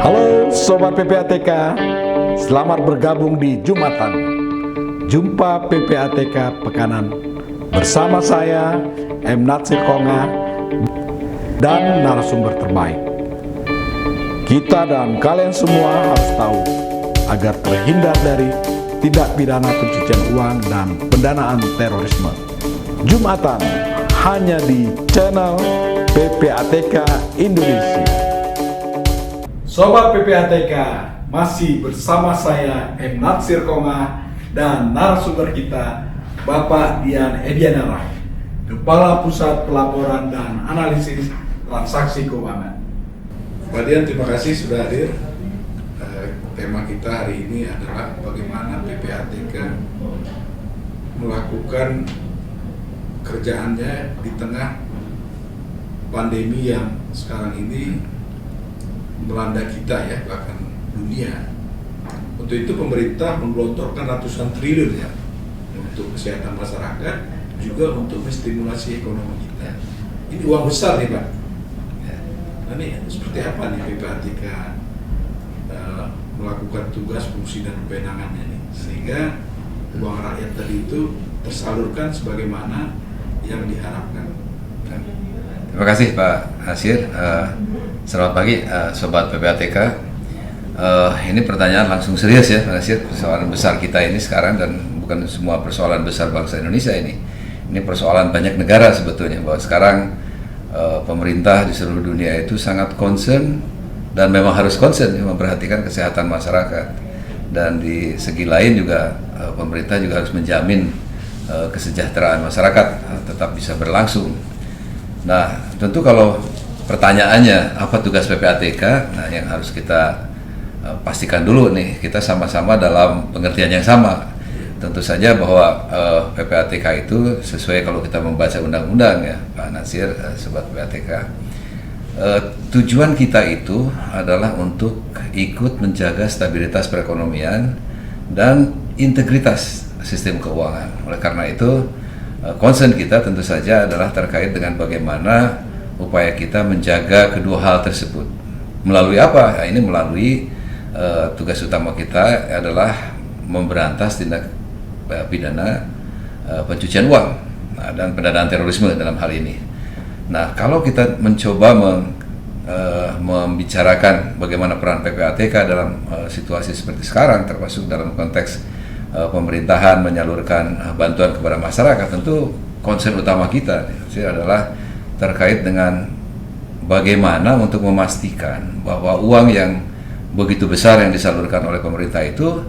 Halo Sobat PPATK, selamat bergabung di Jumatan. Jumpa PPATK Pekanan bersama saya M. Natsir Konga dan narasumber terbaik. Kita dan kalian semua harus tahu agar terhindar dari tindak pidana pencucian uang dan pendanaan terorisme. Jumatan hanya di channel PPATK Indonesia. Sobat PPATK, masih bersama saya M. Natsir Konga dan narasumber kita Bapak Dian Edianara, Kepala Pusat Pelaporan dan Analisis Transaksi Keuangan. Pak Dian, terima kasih sudah hadir. Tema kita hari ini adalah bagaimana PPATK melakukan kerjaannya di tengah pandemi yang sekarang ini melanda kita ya, bahkan dunia. Untuk itu pemerintah menggelontorkan ratusan triliun ya untuk kesehatan masyarakat, juga untuk menstimulasi ekonomi kita. Ini uang besar nih Pak. Nah, ini seperti apa nih PPATK melakukan tugas, fungsi dan kewenangannya nih, sehingga uang rakyat tadi itu tersalurkan sebagaimana yang diharapkan. Terima kasih Pak Nasir. Selamat pagi Sobat PPATK. Ini pertanyaan langsung serius ya Pak Nasir. Persoalan besar kita ini sekarang, dan bukan semua persoalan besar bangsa Indonesia ini. Ini persoalan banyak negara sebetulnya, bahwa sekarang pemerintah di seluruh dunia itu sangat concern, dan memang harus concern ya, memperhatikan kesehatan masyarakat. Dan di segi lain juga pemerintah juga harus menjamin kesejahteraan masyarakat tetap bisa berlangsung. Nah, tentu kalau pertanyaannya apa tugas PPATK, nah yang harus kita pastikan dulu nih, kita sama-sama dalam pengertian yang sama. Tentu saja bahwa PPATK itu sesuai kalau kita membaca undang-undang ya Pak Nasir, Sobat PPATK. Tujuan kita itu adalah untuk ikut menjaga stabilitas perekonomian dan integritas sistem keuangan. Oleh karena itu, concern kita tentu saja adalah terkait dengan bagaimana upaya kita menjaga kedua hal tersebut. Melalui apa? Nah, ini melalui tugas utama kita adalah memberantas tindak pidana pencucian uang dan pendanaan terorisme dalam hal ini. Nah, kalau kita mencoba membicarakan bagaimana peran PPATK dalam situasi seperti sekarang, termasuk dalam konteks pemerintahan menyalurkan bantuan kepada masyarakat, tentu concern utama kita adalah terkait dengan bagaimana untuk memastikan bahwa uang yang begitu besar yang disalurkan oleh pemerintah itu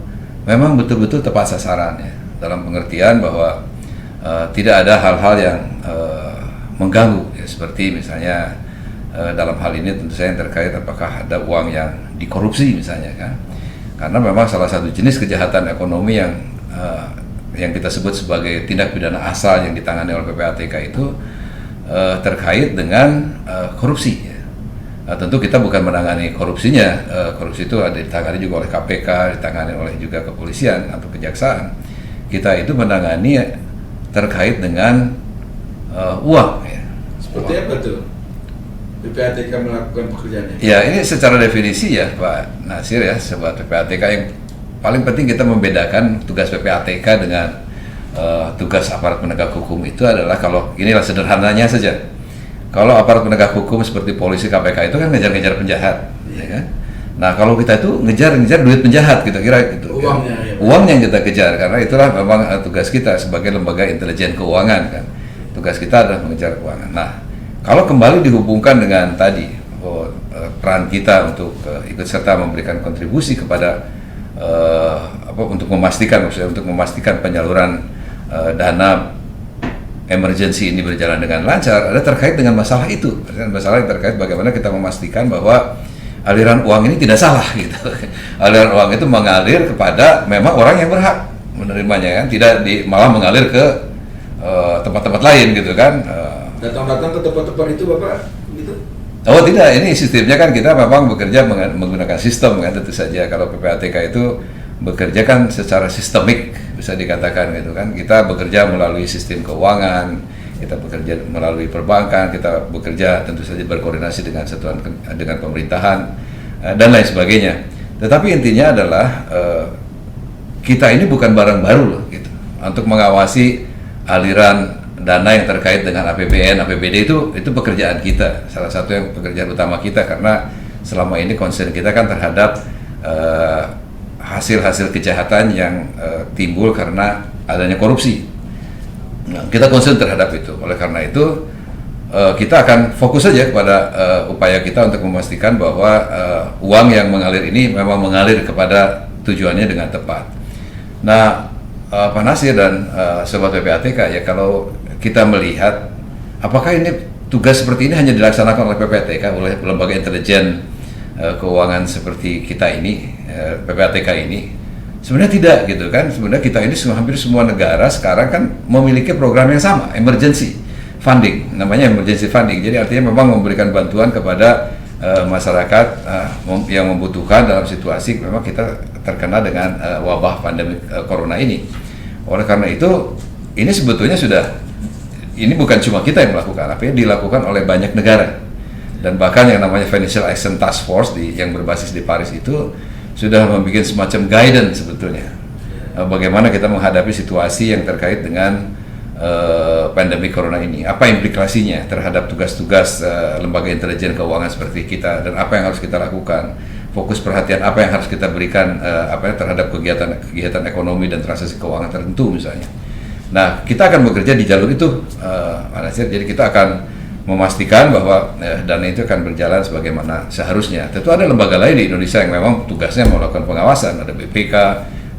memang betul-betul tepat sasaran ya, dalam pengertian bahwa tidak ada hal-hal yang mengganggu ya, seperti misalnya dalam hal ini tentu saja yang terkait apakah ada uang yang dikorupsi misalnya kan, karena memang salah satu jenis kejahatan ekonomi yang kita sebut sebagai tindak pidana asal yang ditangani oleh PPATK itu terkait dengan korupsi ya. Tentu kita bukan menangani korupsinya, korupsi itu ada ditangani juga oleh KPK, ditangani oleh juga kepolisian atau kejaksaan. Kita itu menangani terkait dengan uang ya. Seperti apa tuh PPATK melakukan pekerjaannya? Ya, ini secara definisi ya Pak Nasir ya, Sobat PPATK, yang paling penting kita membedakan tugas PPATK dengan tugas aparat penegak hukum itu adalah, kalau inilah sederhananya saja. Kalau aparat penegak hukum seperti polisi, KPK itu kan ngejar-ngejar penjahat, ya kan? Nah, kalau kita itu ngejar-ngejar duit penjahat, kira-kira gitu. Uangnya, kan? Ya. Uangnya yang kita kejar, karena itulah memang tugas kita sebagai lembaga intelijen keuangan kan. Tugas kita adalah mengejar keuangan. Nah, kalau kembali dihubungkan dengan tadi peran kita untuk ikut serta memberikan kontribusi kepada untuk memastikan penyaluran dana emergency ini berjalan dengan lancar, ada terkait dengan masalah itu, masalah yang terkait bagaimana kita memastikan bahwa aliran uang ini tidak salah gitu. Aliran uang itu mengalir kepada memang orang yang berhak menerimanya kan, tidak malah mengalir ke tempat-tempat lain gitu kan. Datang-datang ke tempat-tempat itu Bapak gitu? Oh tidak, ini sistemnya kan kita memang bekerja menggunakan sistem kan, tentu saja. Kalau PPATK itu bekerja kan secara sistemik, bisa dikatakan gitu kan. Kita bekerja melalui sistem keuangan, kita bekerja melalui perbankan, kita bekerja tentu saja berkoordinasi dengan pemerintahan, dan lain sebagainya. Tetapi intinya adalah kita ini bukan barang baru loh gitu. Untuk mengawasi aliran dana yang terkait dengan APBN, APBD itu pekerjaan kita, salah satu yang pekerjaan utama kita, karena selama ini concern kita kan terhadap hasil-hasil kejahatan yang timbul karena adanya korupsi. Nah, kita concern terhadap itu. Oleh karena itu kita akan fokus saja kepada upaya kita untuk memastikan bahwa uang yang mengalir ini memang mengalir kepada tujuannya dengan tepat. Nah, Pak Nasir dan Sobat PPATK, ya kalau kita melihat apakah ini tugas seperti ini hanya dilaksanakan oleh PPATK, oleh lembaga intelijen keuangan seperti kita ini, PPATK ini, sebenarnya tidak gitu kan. Sebenarnya kita ini hampir semua negara sekarang kan memiliki program yang sama, emergency funding, namanya emergency funding. Jadi artinya memang memberikan bantuan kepada masyarakat yang membutuhkan dalam situasi memang kita terkena dengan wabah pandemi corona ini. Oleh karena itu ini sebetulnya ini bukan cuma kita yang melakukan, tapi dilakukan oleh banyak negara. Dan bahkan yang namanya Financial Action Task Force yang berbasis di Paris itu sudah membuat semacam guidance sebetulnya bagaimana kita menghadapi situasi yang terkait dengan pandemi corona ini, apa implikasinya terhadap tugas-tugas lembaga intelijen keuangan seperti kita, dan apa yang harus kita lakukan, fokus perhatian apa yang harus kita berikan terhadap kegiatan ekonomi dan transaksi keuangan tertentu misalnya. Nah, kita akan bekerja di jalur itu, Pak Nasir. Jadi kita akan memastikan bahwa dana itu akan berjalan sebagaimana seharusnya. Tentu ada lembaga lain di Indonesia yang memang tugasnya melakukan pengawasan, ada BPK,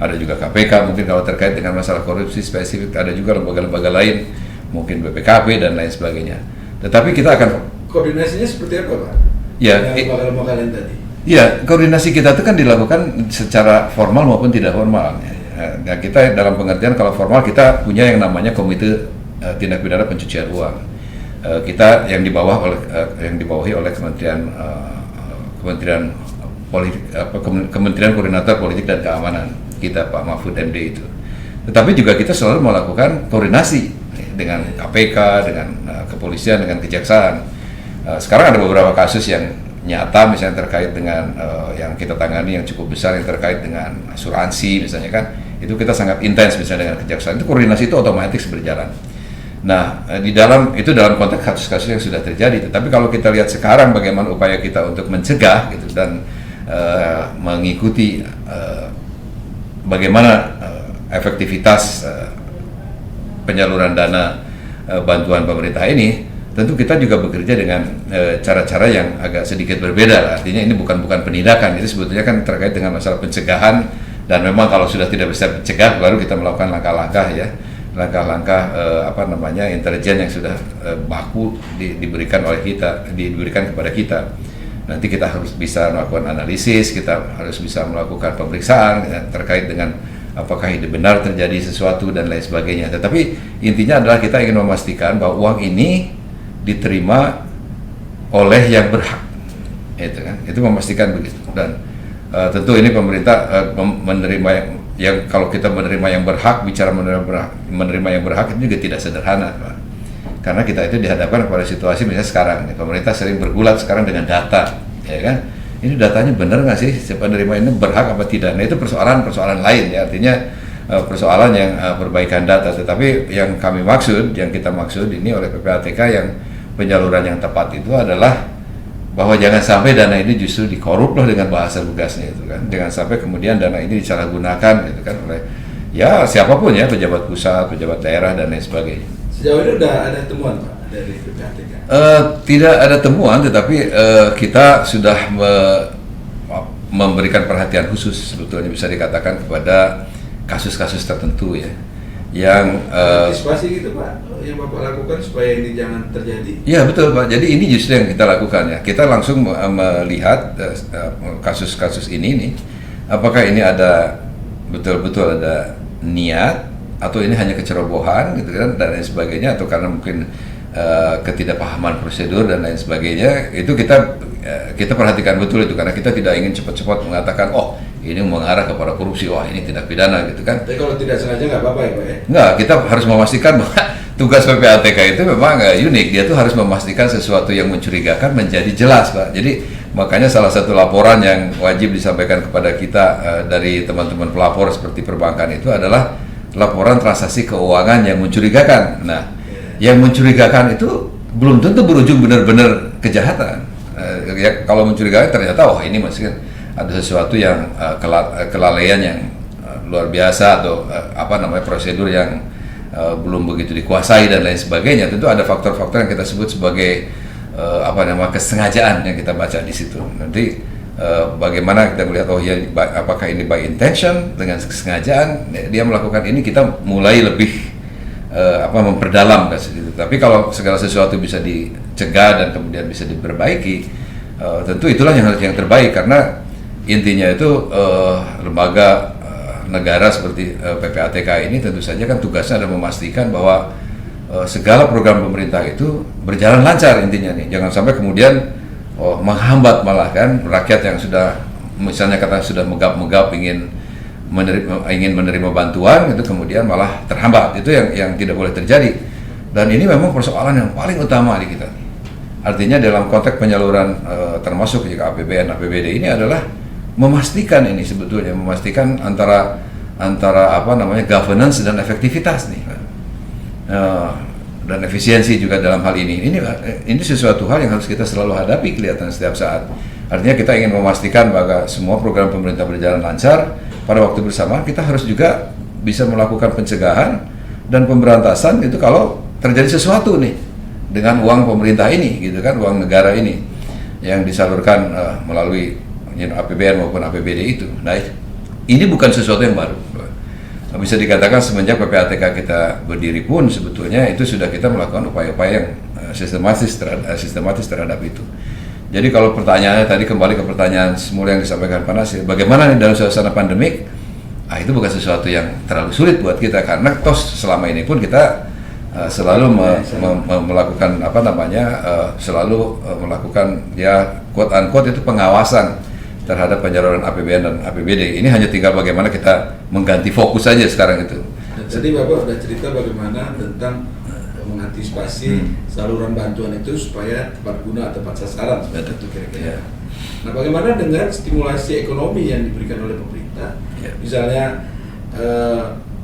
ada juga KPK, mungkin kalau terkait dengan masalah korupsi spesifik, ada juga lembaga-lembaga lain, mungkin BPKP dan lain sebagainya. Tetapi kita akan koordinasinya seperti apa, Pak? Ya, lembaga-lembaga lain tadi. Ya, koordinasi kita itu kan dilakukan secara formal maupun tidak formal. Nah, kita dalam pengertian kalau formal kita punya yang namanya Komite Tindak Pidana Pencucian Uang. Kita yang dibawahi oleh Kementerian Koordinator Politik dan Keamanan kita, Pak Mahfud MD itu. Tetapi juga kita selalu melakukan koordinasi dengan KPK, dengan kepolisian, dengan kejaksaan. Sekarang ada beberapa kasus yang nyata misalnya terkait dengan yang kita tangani yang cukup besar yang terkait dengan asuransi misalnya kan, itu kita sangat intens misalnya dengan kejaksaan, itu koordinasi itu otomatis berjalan. Nah, dalam konteks kasus-kasus yang sudah terjadi. Tetapi kalau kita lihat sekarang bagaimana upaya kita untuk mencegah gitu dan mengikuti bagaimana efektivitas penyaluran dana bantuan pemerintah ini, tentu kita juga bekerja dengan cara-cara yang agak sedikit berbeda. Artinya ini bukan penindakan, itu sebetulnya kan terkait dengan masalah pencegahan, dan memang kalau sudah tidak bisa mencegah baru kita melakukan langkah-langkah intelijen yang sudah baku diberikan kepada kita. Nanti kita harus bisa melakukan analisis, kita harus bisa melakukan pemeriksaan terkait dengan apakah ini benar terjadi sesuatu dan lain sebagainya. Tetapi intinya adalah kita ingin memastikan bahwa uang ini diterima oleh yang berhak, itu kan, itu memastikan begitu. Dan tentu ini pemerintah menerima yang kalau kita menerima yang berhak, bicara menerima yang berhak itu juga tidak sederhana, Pak. Karena kita itu dihadapkan pada situasi misalnya sekarang, pemerintah sering bergulat sekarang dengan data, ya kan? Ini datanya benar nggak sih, siapa menerima ini berhak apa tidak? Nah, itu persoalan lain, ya, artinya persoalan yang perbaikan data. Tetapi yang kita maksud ini oleh PPATK yang penyaluran yang tepat itu adalah bahwa jangan sampai dana ini justru dikorup loh dengan bahasa lugasnya itu kan. Jangan sampai kemudian dana ini disalahgunakan gitu kan oleh ya siapapun ya, pejabat pusat, pejabat daerah dan lain sebagainya. Sejauh ini udah ada temuan, Pak, dari PPATK? Tidak ada temuan, tetapi kita sudah memberikan perhatian khusus sebetulnya bisa dikatakan kepada kasus-kasus tertentu ya, yang antisipasi gitu, Pak, yang Bapak lakukan supaya ini jangan terjadi. Ya betul, Pak. Jadi ini justru yang kita lakukan ya. Kita langsung melihat kasus-kasus ini nih, apakah ini ada betul-betul ada niat atau ini hanya kecerobohan gitu kan dan lain sebagainya, atau karena mungkin ketidakpahaman prosedur dan lain sebagainya. Itu kita perhatikan betul itu, karena kita tidak ingin cepat-cepat mengatakan ini mengarah kepada korupsi, ini tindak pidana gitu kan. Tapi kalau tidak sengaja nggak apa-apa ya, Pak ya? Nggak, kita harus memastikan tugas PPATK itu memang unik. Dia tuh harus memastikan sesuatu yang mencurigakan menjadi jelas, Pak. Jadi makanya salah satu laporan yang wajib disampaikan kepada kita dari teman-teman pelapor seperti perbankan itu adalah laporan transaksi keuangan yang mencurigakan. Nah, yang mencurigakan itu belum tentu berujung benar-benar kejahatan. Ya, kalau mencurigakan ternyata ini masih ada sesuatu yang kelalaian yang luar biasa atau prosedur yang belum begitu dikuasai dan lain sebagainya. Tentu ada faktor-faktor yang kita sebut sebagai kesengajaan yang kita baca di situ. Nanti bagaimana kita melihat apakah ini by intention dengan kesengajaan dia melakukan ini, kita mulai lebih memperdalam kasus itu. Tapi kalau segala sesuatu bisa dicegah dan kemudian bisa diperbaiki, tentu itulah yang terbaik, karena intinya itu lembaga negara seperti PPATK ini tentu saja kan tugasnya adalah memastikan bahwa segala program pemerintah itu berjalan lancar intinya nih. Jangan sampai kemudian menghambat malah kan rakyat yang sudah misalnya sudah megap-megap ingin menerima bantuan itu kemudian malah terhambat. Itu yang tidak boleh terjadi. Dan ini memang persoalan yang paling utama di kita. Artinya dalam konteks penyaluran termasuk juga APBN, APBD ini adalah memastikan ini sebetulnya memastikan antara governance dan efektivitas nih dan efisiensi juga dalam hal ini. Ini sesuatu hal yang harus kita selalu hadapi kelihatan setiap saat. Artinya kita ingin memastikan bahwa semua program pemerintah berjalan lancar. Pada waktu bersamaan kita harus juga bisa melakukan pencegahan dan pemberantasan itu kalau terjadi sesuatu nih dengan uang pemerintah ini gitu kan, uang negara ini yang disalurkan melalui APBN maupun APBD itu. Nah, ini bukan sesuatu yang baru. Bisa dikatakan semenjak PPATK kita berdiri pun sebetulnya itu sudah kita melakukan upaya-upaya yang sistematis terhadap itu. Jadi kalau pertanyaannya tadi kembali ke pertanyaan semula yang disampaikan Pak Nasir, bagaimana nih dalam suasana pandemik? Itu bukan sesuatu yang terlalu sulit buat kita, karena selama ini pun kita selalu melakukan selalu melakukan ya quote unquote itu pengawasan terhadap penyaluran APBN dan APBD. Ini hanya tinggal bagaimana kita mengganti fokus saja sekarang itu. Jadi Bapak sudah cerita bagaimana tentang mengantisipasi saluran bantuan itu supaya tepat guna, tepat sasaran seperti itu kira-kira. Yeah. Nah, bagaimana dengan stimulasi ekonomi yang diberikan oleh pemerintah? Yeah. Misalnya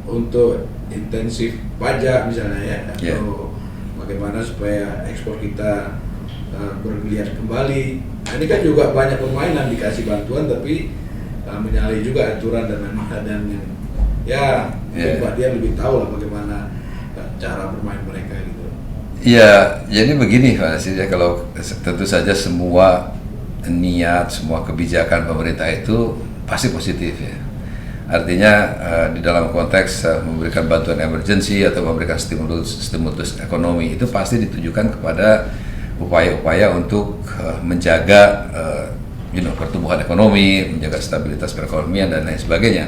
untuk intensif pajak misalnya ya, atau Yeah. bagaimana supaya ekspor kita bergeliat kembali. Nah, ini kan juga banyak permainan, dikasih bantuan tapi menyalahi juga aturan dan yang Pak Dian lebih tahu lah bagaimana cara bermain mereka gitu. Iya, jadi begini Pak Nasir, ya, kalau tentu saja semua niat, semua kebijakan pemerintah itu pasti positif ya. Artinya di dalam konteks memberikan bantuan emergency atau memberikan stimulus ekonomi itu pasti ditujukan kepada upaya-upaya untuk menjaga pertumbuhan ekonomi, menjaga stabilitas perekonomian dan lain sebagainya.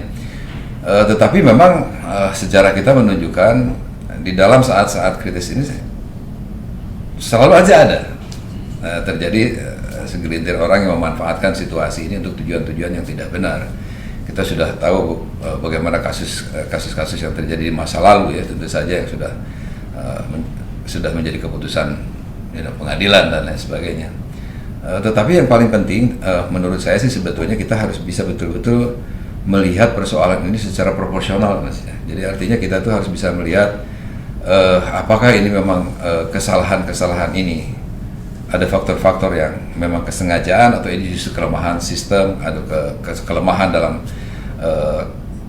Tetapi memang sejarah kita menunjukkan di dalam saat-saat kritis ini selalu aja ada terjadi segelintir orang yang memanfaatkan situasi ini untuk tujuan-tujuan yang tidak benar. Kita sudah tahu bagaimana kasus-kasus yang terjadi di masa lalu ya, tentu saja yang sudah menjadi keputusan pengadilan dan lain sebagainya. Tetapi yang paling penting menurut saya sih sebetulnya kita harus bisa betul-betul melihat persoalan ini secara proporsional, Mas. Jadi artinya kita tuh harus bisa melihat apakah ini memang kesalahan-kesalahan ini ada faktor-faktor yang memang kesengajaan atau ini justru kelemahan sistem atau kelemahan dalam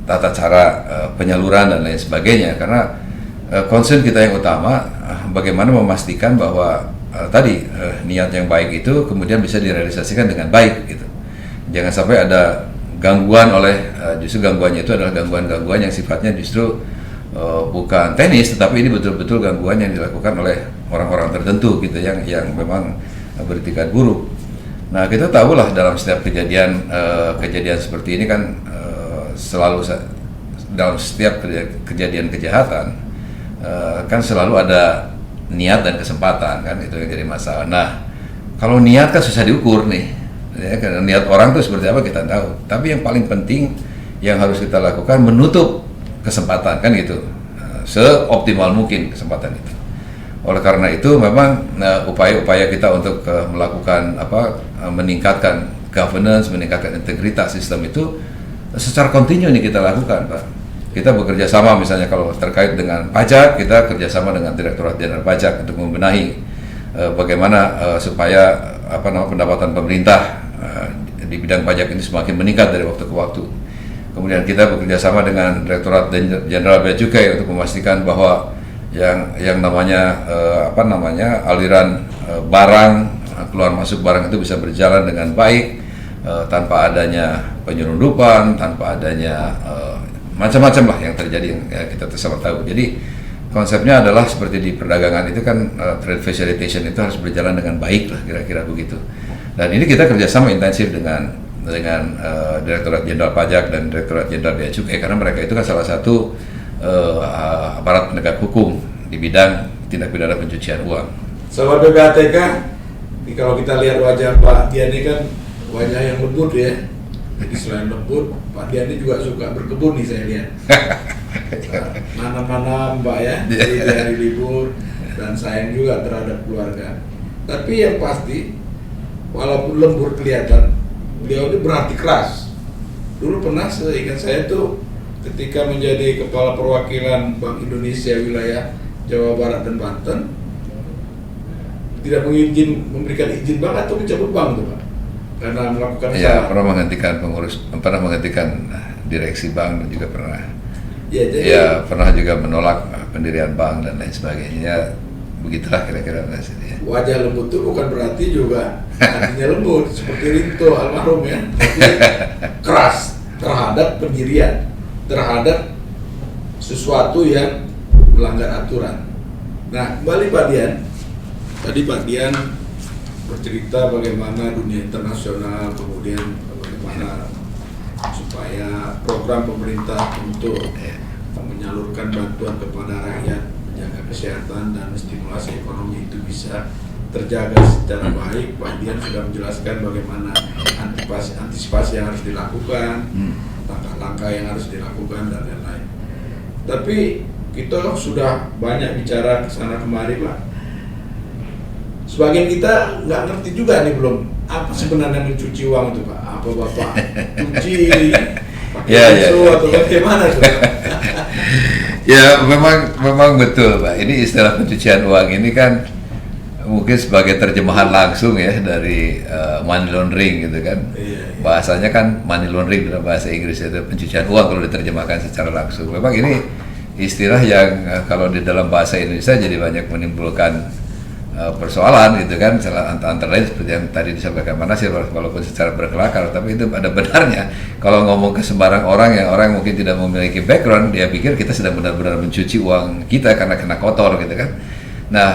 tata cara penyaluran dan lain sebagainya. Karena concern kita yang utama bagaimana memastikan bahwa niat yang baik itu kemudian bisa direalisasikan dengan baik gitu. Jangan sampai ada gangguan justru gangguannya itu adalah gangguan-gangguan yang sifatnya justru bukan teknis, tetapi ini betul-betul gangguan yang dilakukan oleh orang-orang tertentu gitu yang memang beretikat buruk. Nah, kita tahulah dalam setiap kejadian seperti ini kan selalu dalam setiap kejadian kejahatan kan selalu ada niat dan kesempatan kan, itu yang jadi masalah. Nah, kalau niat kan susah diukur nih, ya, karena niat orang tuh seperti apa kita tahu. Tapi yang paling penting yang harus kita lakukan menutup kesempatan kan gitu, seoptimal mungkin kesempatan itu. Oleh karena itu memang upaya-upaya kita untuk melakukan meningkatkan governance, meningkatkan integritas sistem itu secara kontinu nih kita lakukan, Pak. Kita bekerja sama misalnya kalau terkait dengan pajak, kita kerjasama dengan Direktorat Jenderal Pajak untuk membenahi bagaimana supaya pendapatan pemerintah di bidang pajak ini semakin meningkat dari waktu ke waktu. Kemudian kita bekerja sama dengan Direktorat Jenderal Bea Cukai untuk memastikan bahwa yang namanya aliran barang, keluar masuk barang itu bisa berjalan dengan baik tanpa adanya penyelundupan, tanpa adanya macam-macam lah yang terjadi yang kita sama tahu. Jadi konsepnya adalah seperti di perdagangan itu kan trade facilitation itu harus berjalan dengan baik lah, kira-kira begitu. Dan ini kita kerjasama intensif dengan Direktorat Jenderal Pajak dan Direktorat Jenderal Bea Cukai karena mereka itu kan salah satu aparat penegak hukum di bidang tindak pidana pencucian uang. Sobat PPATK, kalau kita lihat wajah Pak Dian ini kan wajah yang lembut ya. Jadi selain lembut, Pak Dian ini juga suka berkebun nih saya lihat. Nanam-nanam Pak ya, jadi di hari libur dan sayang juga terhadap keluarga. Tapi yang pasti, walaupun lembur kelihatan, beliau ini berhati keras. Dulu pernah seingat saya tuh ketika menjadi kepala perwakilan Bank Indonesia wilayah Jawa Barat dan Banten, tidak memberikan izin bank atau mencabut bank tuh Pak, karena melakukan ya, pernah menghentikan direksi bank dan juga pernah pernah juga menolak pendirian bank dan lain sebagainya. Begitulah kira-kira maksudnya. Wajah lembut itu bukan berarti juga hatinya lembut seperti Rinto almarhum ya, tapi keras terhadap pendirian, terhadap sesuatu yang melanggar aturan. Nah, kembali Pak Dian. Tadi Pak Dian bercerita bagaimana dunia internasional, kemudian bagaimana supaya program pemerintah untuk menyalurkan bantuan kepada rakyat, menjaga kesehatan dan stimulasi ekonomi itu bisa terjaga secara baik. Pak Dian sudah menjelaskan bagaimana antisipasi yang harus dilakukan, langkah-langkah yang harus dilakukan dan lain-lain. Tapi kita sudah banyak bicara ke sana kemari Pak. Sebagian kita nggak ngerti juga nih belum apa sebenarnya mencuci uang itu Pak. Apa Bapak cuci pakai atau bagaimana tuh? Ya memang betul Pak. Ini istilah pencucian uang ini kan mungkin sebagai terjemahan langsung ya dari money laundering gitu kan. Bahasanya kan money laundering dalam bahasa Inggris itu pencucian uang kalau diterjemahkan secara langsung. Memang ini istilah yang kalau di dalam bahasa Indonesia jadi banyak menimbulkan persoalan gitu kan, antara lain seperti yang tadi disampaikan Nasir, walaupun secara berkelakar, tapi itu ada benarnya. Kalau ngomong ke sembarang orang yang orang mungkin tidak memiliki background, dia pikir kita sedang benar-benar mencuci uang kita karena kena kotor gitu kan. Nah,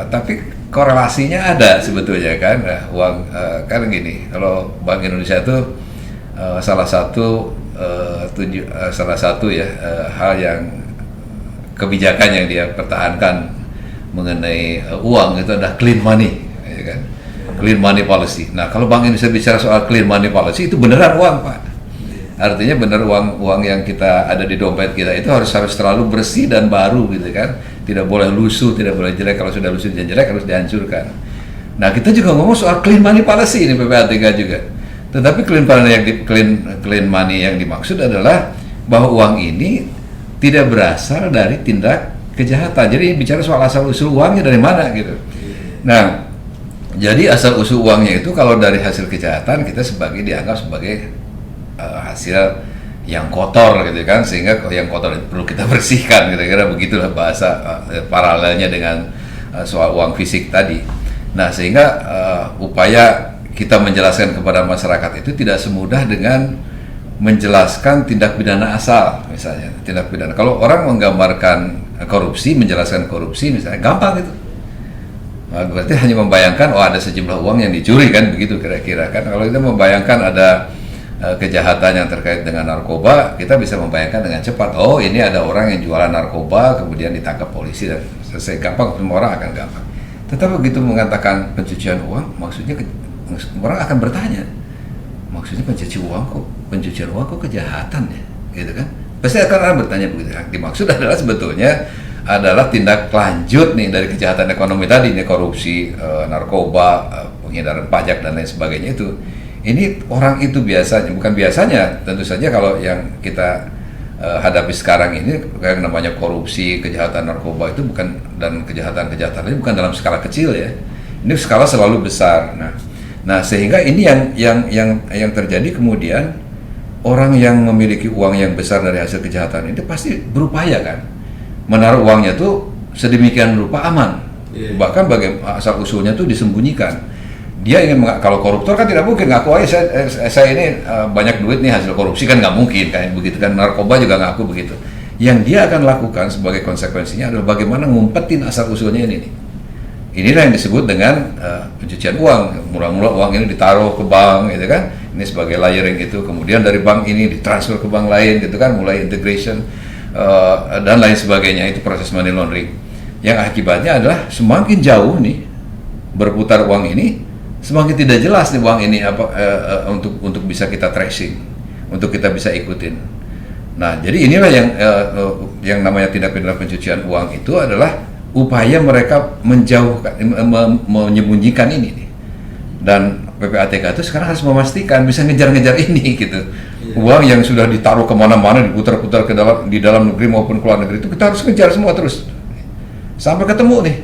tapi korelasinya ada sebetulnya kan. Uang kan gini, kalau Bank Indonesia itu salah satu hal yang kebijakan yang dia pertahankan mengenai uang itu adalah clean money, ya kan? Clean money policy. Nah, kalau Bank Indonesia bicara soal clean money policy itu beneran uang, Pak. Artinya benar uang yang kita ada di dompet kita itu harus selalu bersih dan baru gitu kan. Tidak boleh lusuh, tidak boleh jelek. Kalau sudah lusuh dan jelek harus dihancurkan. Nah, kita juga ngomong soal clean money policy ini PPATK juga. Tetapi clean money yang dimaksud adalah bahwa uang ini tidak berasal dari tindak kejahatan. Jadi bicara soal asal usul uangnya dari mana gitu. Nah, jadi asal usul uangnya itu kalau dari hasil kejahatan kita dianggap sebagai hasil yang kotor gitu kan, sehingga yang kotor itu perlu kita bersihkan, kira-kira begitulah bahasa paralelnya dengan soal uang fisik tadi. Nah, sehingga upaya kita menjelaskan kepada masyarakat itu tidak semudah dengan menjelaskan tindak pidana asal, misalnya tindak pidana. Kalau orang menggambarkan korupsi, menjelaskan korupsi misalnya gampang itu. Nah, berarti hanya membayangkan ada sejumlah uang yang dicuri kan, begitu kira-kira kan. Kalau kita membayangkan ada kejahatan yang terkait dengan narkoba, kita bisa membayangkan dengan cepat. Oh, ini ada orang yang jualan narkoba kemudian ditangkap polisi dan selesai, gampang, semua orang akan gampang. Tetapi begitu mengatakan pencucian uang, maksudnya orang akan bertanya, maksudnya pencucian uang kok kejahatan ya, gitu kan? Pasti akan orang bertanya begitu. Yang dimaksud adalah sebetulnya adalah tindak lanjut nih dari kejahatan ekonomi tadi nih, korupsi, narkoba, penghindaran pajak dan lain sebagainya itu. Ini orang itu biasanya, bukan biasanya, tentu saja kalau yang kita hadapi sekarang ini yang namanya korupsi, kejahatan narkoba itu bukan, dan kejahatan-kejahatan ini bukan dalam skala kecil ya. Ini skala selalu besar. Nah sehingga ini yang terjadi kemudian orang yang memiliki uang yang besar dari hasil kejahatan itu pasti berupaya kan menaruh uangnya tuh sedemikian rupa aman. Bahkan asal usulnya tuh disembunyikan. Dia ingin kalau koruptor kan tidak mungkin ngaku aja saya ini banyak duit nih hasil korupsi, kan nggak mungkin kayak begitu kan. Narkoba juga ngaku begitu. Yang dia akan lakukan sebagai konsekuensinya adalah bagaimana ngumpetin asal usulnya ini nih. Inilah yang disebut dengan pencucian uang. Mula-mula uang ini ditaruh ke bank gitu kan, ini sebagai layering itu, kemudian dari bank ini ditransfer ke bank lain gitu kan, mulai integration dan lain sebagainya. Itu proses money laundering yang akibatnya adalah semakin jauh nih berputar uang ini, semakin tidak jelas nih uang ini apa untuk bisa kita tracing, untuk kita bisa ikutin. Nah, jadi inilah yang namanya tindak pidana pencucian uang itu adalah upaya mereka menjauhkan, menyembunyikan ini nih. Dan PPATK itu sekarang harus memastikan bisa ngejar-ngejar ini gitu. Uang yang sudah ditaruh kemana-mana, diputar-putar di dalam negeri maupun ke luar negeri itu kita harus ngejar semua terus sampai ketemu nih,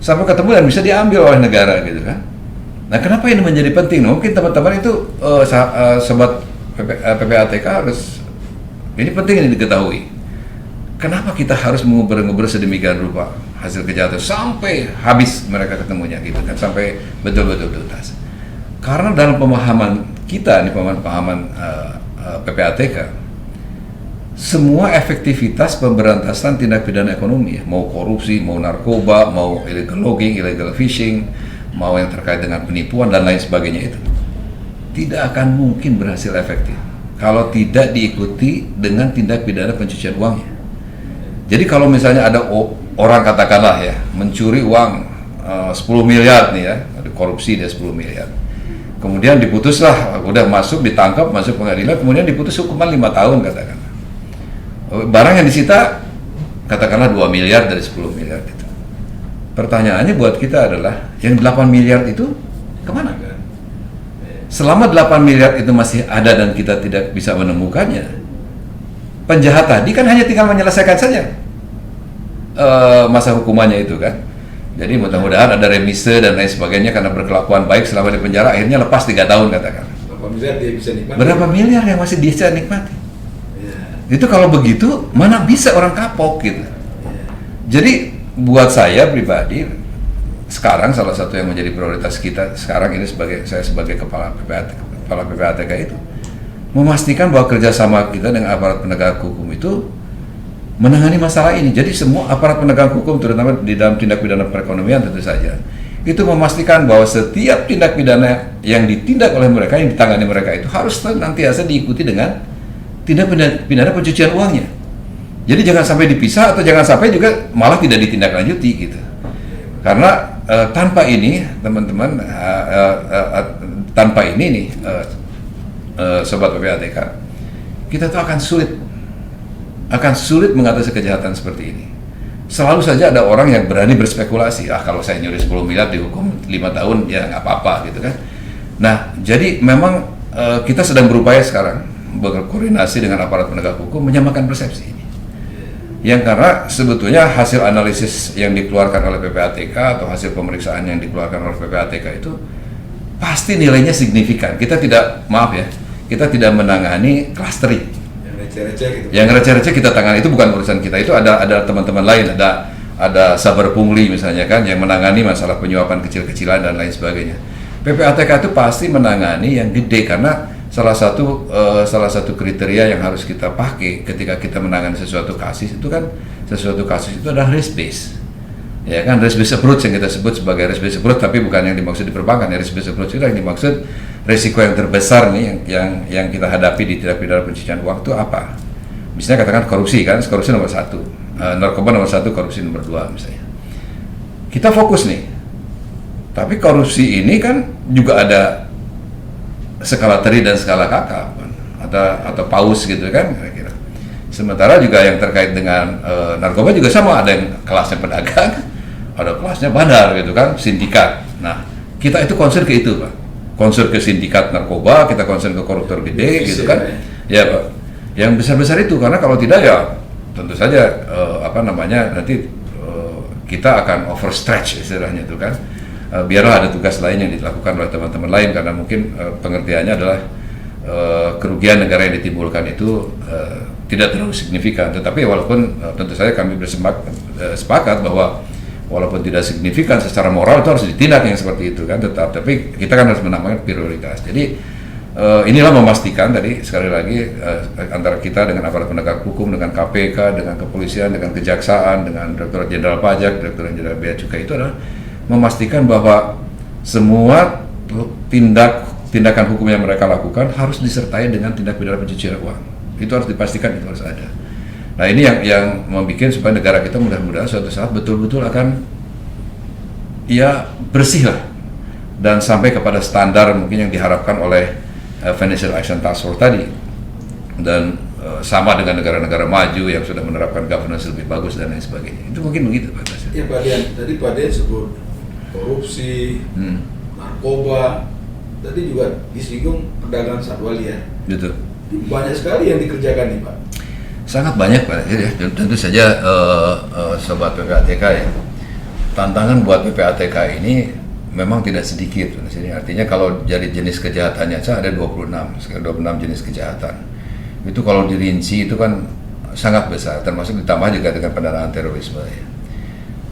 sampai ketemu dan bisa diambil oleh negara gitu kan. Nah, kenapa ini menjadi penting? Mungkin teman-teman itu sobat PPATK harus, ini penting ini diketahui. Kenapa kita harus menguber-nguber sedemikian rupa hasil kejahatan sampai habis mereka ketemunya gitu kan, sampai betul-betul tuntas. Karena dalam pemahaman kita nih, pemahaman PPATK, semua efektivitas pemberantasan tindak pidana ekonomi, mau korupsi, mau narkoba, mau illegal logging, illegal fishing, mau yang terkait dengan penipuan dan lain sebagainya itu tidak akan mungkin berhasil efektif kalau tidak diikuti dengan tindak pidana pencucian uangnya. Jadi kalau misalnya ada orang katakanlah ya mencuri uang 10 miliar nih ya, ada korupsi dia 10 miliar. Kemudian diputuslah, udah masuk, ditangkap, masuk pengadilan, kemudian diputus hukuman 5 tahun katakanlah. Barang yang disita katakanlah 2 miliar dari 10 miliar itu. Pertanyaannya buat kita adalah yang 8 miliar itu kemana? Selama 8 miliar itu masih ada dan kita tidak bisa menemukannya, penjahat tadi kan hanya tinggal menyelesaikan saja masa hukumannya itu kan. Jadi mudah-mudahan ada remise dan lain sebagainya karena berkelakuan baik selama di penjara, akhirnya lepas 3 tahun katakan. Berapa miliar dia bisa nikmati? Berapa miliar yang masih bisa nikmati? Itu kalau begitu mana bisa orang kapok gitu. Jadi buat saya pribadi sekarang salah satu yang menjadi prioritas kita sekarang ini saya sebagai kepala PPATK itu memastikan bahwa kerjasama kita dengan aparat penegak hukum itu menangani masalah ini. Jadi semua aparat penegak hukum terutama di dalam tindak pidana perekonomian tentu saja itu memastikan bahwa setiap tindak pidana yang ditindak oleh mereka, yang ditangani mereka itu harus nantiasa diikuti dengan tindak pidana pencucian uangnya. Jadi jangan sampai dipisah atau jangan sampai juga malah tidak ditindaklanjuti gitu. Karena tanpa ini teman-teman, tanpa ini nih sobat PPATK, kita tuh akan sulit mengatasi kejahatan seperti ini. Selalu saja ada orang yang berani berspekulasi, kalau saya nyuri 10 miliar dihukum 5 tahun ya nggak apa-apa gitu kan. Nah, jadi memang kita sedang berupaya sekarang berkoordinasi dengan aparat penegak hukum menyamakan persepsi ini. Yang karena sebetulnya hasil analisis yang dikeluarkan oleh PPATK atau hasil pemeriksaan yang dikeluarkan oleh PPATK itu pasti nilainya signifikan. Kita tidak menangani clustering. Yang receh-receh gitu. Yang receh-receh kita tangani, itu bukan urusan kita. Itu ada teman-teman lain, ada saber pungli misalnya kan yang menangani masalah penyuapan kecil-kecilan dan lain sebagainya. PPATK itu pasti menangani yang gede karena salah satu kriteria yang harus kita pakai ketika kita menangani sesuatu kasus itu adalah risk based, ya kan, risk based approach yang kita sebut sebagai risk based approach, tapi bukan yang dimaksud di perbankan. Ya, risk based approach itu yang dimaksud risiko yang terbesar nih yang kita hadapi di tindak pidana pencucian uang itu apa? Misalnya katakan korupsi kan, korupsi nomor 1, narkoba nomor 1, korupsi nomor 2 misalnya. Kita fokus nih, tapi korupsi ini kan juga ada skala teri dan skala kakap atau paus gitu kan kira-kira. Sementara juga yang terkait dengan narkoba juga sama, ada yang kelasnya pedagang, ada kelasnya bandar gitu kan, sindikat. Nah, kita itu concern ke itu, Pak. Concern ke sindikat narkoba, kita concern ke koruptor gede gitu kan. Ya, Pak. Yang besar-besar itu, karena kalau tidak ya tentu saja nanti kita akan overstretch istilahnya itu kan. Biarlah ada tugas lain yang dilakukan oleh teman-teman lain, karena mungkin pengertiannya adalah kerugian negara yang ditimbulkan itu tidak terlalu signifikan. Tetapi walaupun tentu saja kami sepakat bahwa walaupun tidak signifikan secara moral itu harus ditindak yang seperti itu kan, tapi kita kan harus menambahkan prioritas. Jadi inilah memastikan tadi sekali lagi antara kita dengan aparat penegak hukum, dengan KPK, dengan kepolisian, dengan kejaksaan, dengan Direktorat Jenderal Pajak, Direktorat Jenderal Bea Cukai, itu adalah memastikan bahwa semua tindakan hukum yang mereka lakukan harus disertai dengan tindak pidana pencucian uang. Itu harus dipastikan, itu harus ada. Nah, ini yang membuat supaya negara kita mudah-mudahan suatu saat betul-betul akan ya bersih lah, dan sampai kepada standar mungkin yang diharapkan oleh Financial Action Task Force tadi, dan sama dengan negara-negara maju yang sudah menerapkan governance lebih bagus dan lain sebagainya. Itu mungkin begitu, Pak Tasir. Ya, Pak Dian, tadi Pak Dian sebut korupsi, narkoba, tadi juga disinggung perdagangan satwa liar. Betul. Banyak sekali yang dikerjakan nih, Pak. Sangat banyak, Pak. Ya, tentu saja sobat PPATK ya. Tantangan buat PPATK ini memang tidak sedikit. Artinya kalau dari jenis kejahatannya saja ada 26 jenis kejahatan. Itu kalau dirinci itu kan sangat besar, termasuk ditambah juga dengan pendanaan terorisme ya.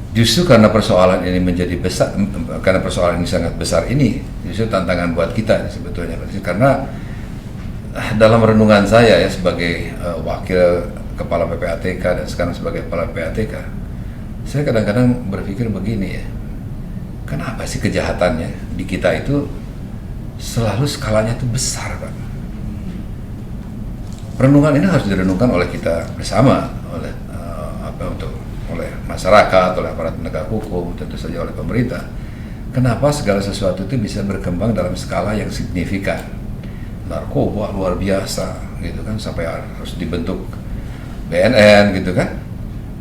Justru karena persoalan ini menjadi besar, karena persoalan ini sangat besar ini, justru tantangan buat kita sebetulnya. Karena dalam renungan saya ya sebagai wakil kepala PPATK dan sekarang sebagai kepala PPATK, saya kadang-kadang berpikir begini ya, kenapa sih kejahatannya di kita itu selalu skalanya itu besar, Pak? Renungan ini harus direnungkan oleh kita bersama, oleh oleh masyarakat, oleh aparat penegak hukum, tentu saja oleh pemerintah. Kenapa segala sesuatu itu bisa berkembang dalam skala yang signifikan? Narkoba luar biasa gitu kan, sampai harus dibentuk BNN gitu kan.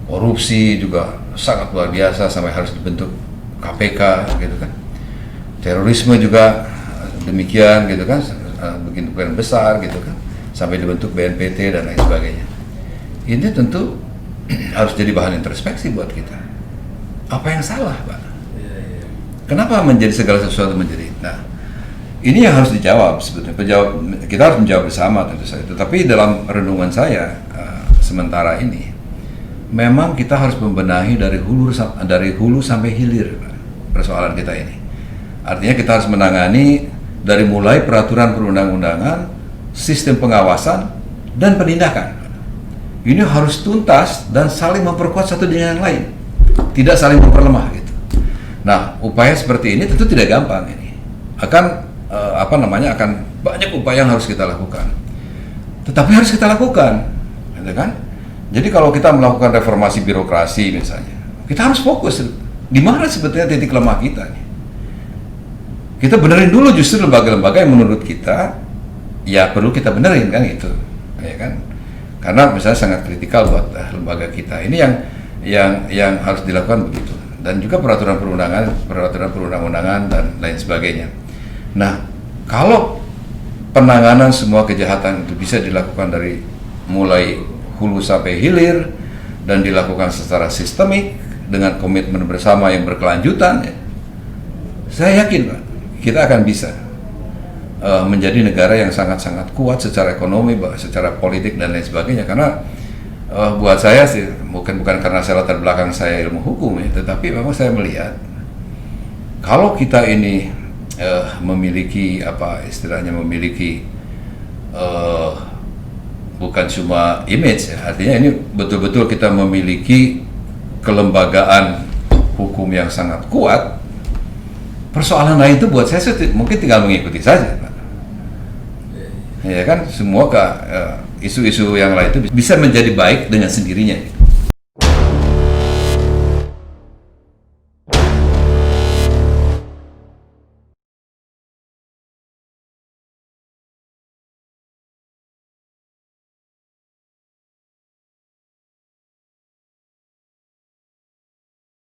Korupsi juga sangat luar biasa sampai harus dibentuk KPK gitu kan. Terorisme juga demikian gitu kan, begitu besar gitu kan, sampai dibentuk BNPT dan lain sebagainya. Ini tentu harus jadi bahan introspeksi buat kita. Apa yang salah, Pak? Kenapa menjadi segala sesuatu menjadi? Nah, ini yang harus dijawab sebetulnya. Kita harus menjawab bersama tentu saja. Tetapi dalam renungan saya sementara ini, memang kita harus membenahi dari hulu sampai hilir persoalan kita ini. Artinya kita harus menangani dari mulai peraturan perundang-undangan, sistem pengawasan, dan penindakan. Ini harus tuntas dan saling memperkuat satu dengan yang lain, tidak saling memperlemah gitu. Nah, upaya seperti ini tentu tidak gampang ini. Akan akan banyak upaya yang harus kita lakukan. Tetapi harus kita lakukan, gitu kan? Jadi kalau kita melakukan reformasi birokrasi misalnya, kita harus fokus di mana sebetulnya titik lemah kita nih. Kita benerin dulu justru lembaga-lembaga yang menurut kita ya perlu kita benerin kan gitu, ya kan? Karena misalnya sangat kritikal buat lembaga kita. Ini yang harus dilakukan begitu. Dan juga peraturan perundang-undangan dan lain sebagainya. Nah, kalau penanganan semua kejahatan itu bisa dilakukan dari mulai hulu sampai hilir dan dilakukan secara sistemik dengan komitmen bersama yang berkelanjutan, ya, saya yakin, Pak, kita akan bisa menjadi negara yang sangat-sangat kuat secara ekonomi, secara politik dan lain sebagainya. Karena buat saya sih bukan karena saya latar belakang saya ilmu hukum ya, tetapi memang saya melihat kalau kita ini memiliki memiliki bukan cuma image ya, artinya ini betul-betul kita memiliki kelembagaan hukum yang sangat kuat. Persoalan lain itu buat saya mungkin tinggal mengikuti saja, Pak. Ya kan, semua isu-isu yang lain itu bisa menjadi baik dengan sendirinya.